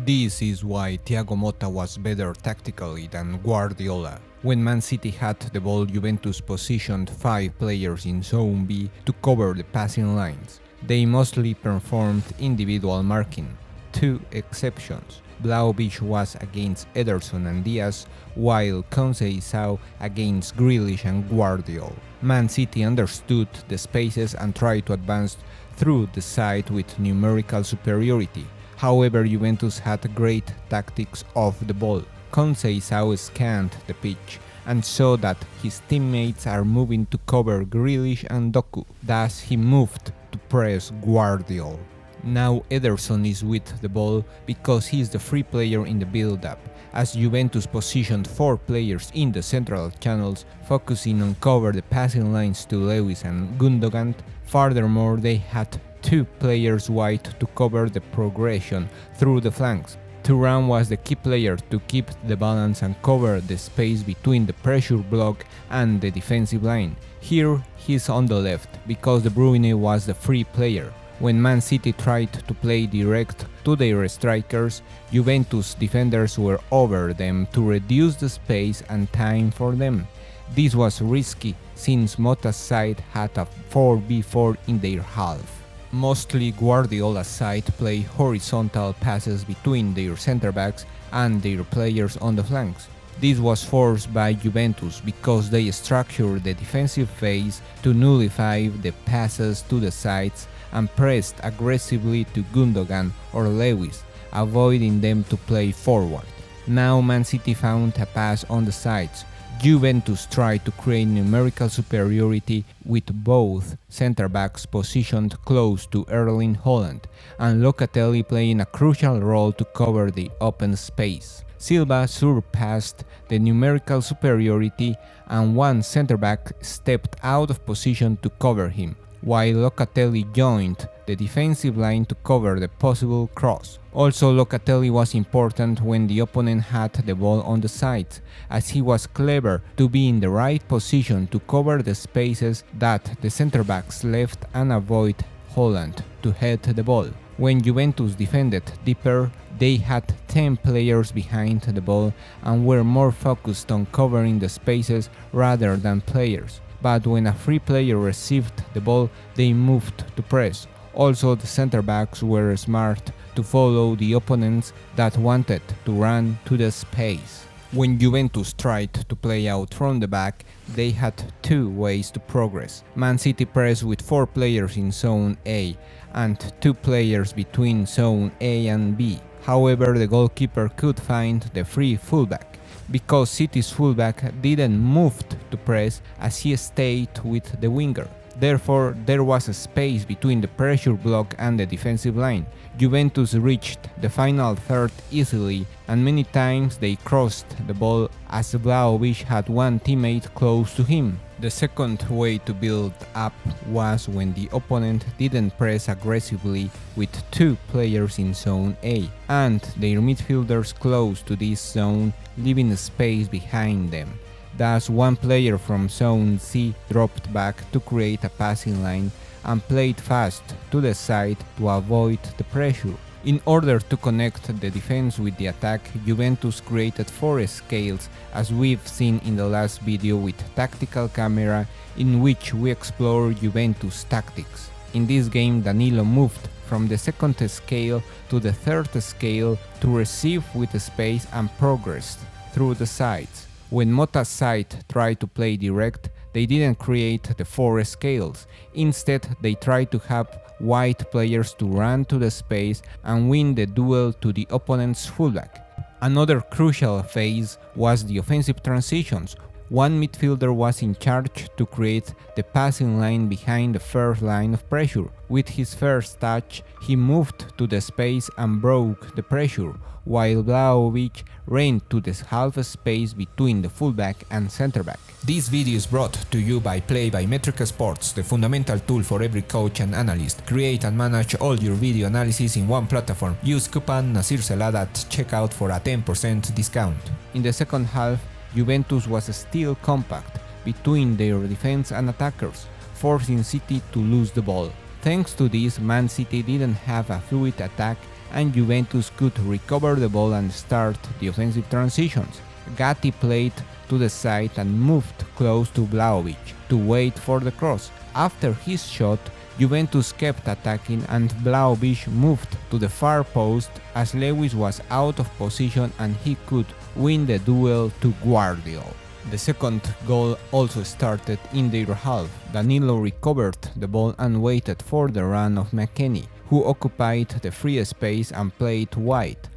This is why Thiago Motta was better tactically than Guardiola. When Man City had the ball, Juventus positioned 5 players in Zone B to cover the passing lines. They mostly performed individual marking. 2 exceptions. Vlahovic was against Ederson and Diaz, while Conceição against Grealish and Guardiola. Man City understood the spaces and tried to advance through the side with numerical superiority. However, Juventus had great tactics off the ball. Conceição scanned the pitch and saw that his teammates are moving to cover Grealish and Doku. Thus, he moved to press Guardiola. Now Ederson is with the ball because he is the free player in the build-up, as Juventus positioned 4 players in the central channels, focusing on cover the passing lines to Lewis and Gundogan. Furthermore, they had 2 players wide to cover the progression through the flanks. Thuram was the key player to keep the balance and cover the space between the pressure block and the defensive line. Here he's on the left, because De Bruyne was the free player. When Man City tried to play direct to their strikers, Juventus defenders were over them to reduce the space and time for them. This was risky since Motta's side had a 4v4 in their half. Mostly Guardiola's side play horizontal passes between their center-backs and their players on the flanks. This was forced by Juventus because they structured the defensive phase to nullify the passes to the sides and pressed aggressively to Gundogan or Lewis, avoiding them to play forward. Now Man City found a pass on the sides. Juventus tried to create numerical superiority with both center-backs positioned close to Erling Haaland and Locatelli playing a crucial role to cover the open space. Silva surpassed the numerical superiority and one center-back stepped out of position to cover him, while Locatelli joined the defensive line to cover the possible cross. Also, Locatelli was important when the opponent had the ball on the sides, as he was clever to be in the right position to cover the spaces that the center-backs left and avoid Haaland to head the ball. When Juventus defended deeper, they had 10 players behind the ball and were more focused on covering the spaces rather than players. But when a free player received the ball, they moved to press. Also, the center-backs were smart to follow the opponents that wanted to run to the space. When Juventus tried to play out from the back, they had 2 ways to progress. Man City pressed with 4 players in Zone A and 2 players between Zone A and B. However, the goalkeeper could find the free fullback, because City's fullback didn't move to press as he stayed with the winger. Therefore, there was a space between the pressure block and the defensive line. Juventus reached the final third easily, and many times they crossed the ball as Vlahovic had one teammate close to him. The second way to build up was when the opponent didn't press aggressively with 2 players in Zone A, and their midfielders close to this zone, leaving space behind them. Thus, one player from Zone C dropped back to create a passing line and played fast to the side to avoid the pressure. In order to connect the defense with the attack, Juventus created 4 scales, as we've seen in the last video with Tactical Camera, in which we explore Juventus tactics. In this game, Danilo moved from the second scale to the third scale to receive with space and progressed through the sides. When Motta's side tried to play direct, they didn't create the 4 scales. Instead, they tried to have wide players to run to the space and win the duel to the opponent's fullback. Another crucial phase was the offensive transitions. One midfielder was in charge to create the passing line behind the first line of pressure. With his first touch, he moved to the space and broke the pressure, while Vlahovic ran to the half space between the fullback and center-back. This video is brought to you by Metrica Sports, the fundamental tool for every coach and analyst. Create and manage all your video analysis in one platform. Use coupon NAZIRZELADA at checkout for a 10% discount. In the second half, Juventus was still compact between their defense and attackers, forcing City to lose the ball. Thanks to this, Man City didn't have a fluid attack and Juventus could recover the ball and start the offensive transitions. Gatti played to the side and moved close to Vlahovic to wait for the cross. After his shot, Juventus kept attacking and Vlahovic moved to the far post as Lewis was out of position and he could win the duel to Guardiola. The second goal also started in their half. Danilo recovered the ball and waited for the run of McKennie, who occupied the free space and played wide.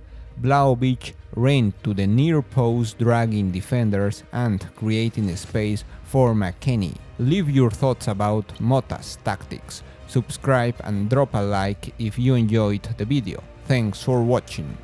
Vlahovic ran to the near post, dragging defenders and creating space for McKennie. Leave your thoughts about Motta's tactics. Subscribe and drop a like if you enjoyed the video. Thanks for watching.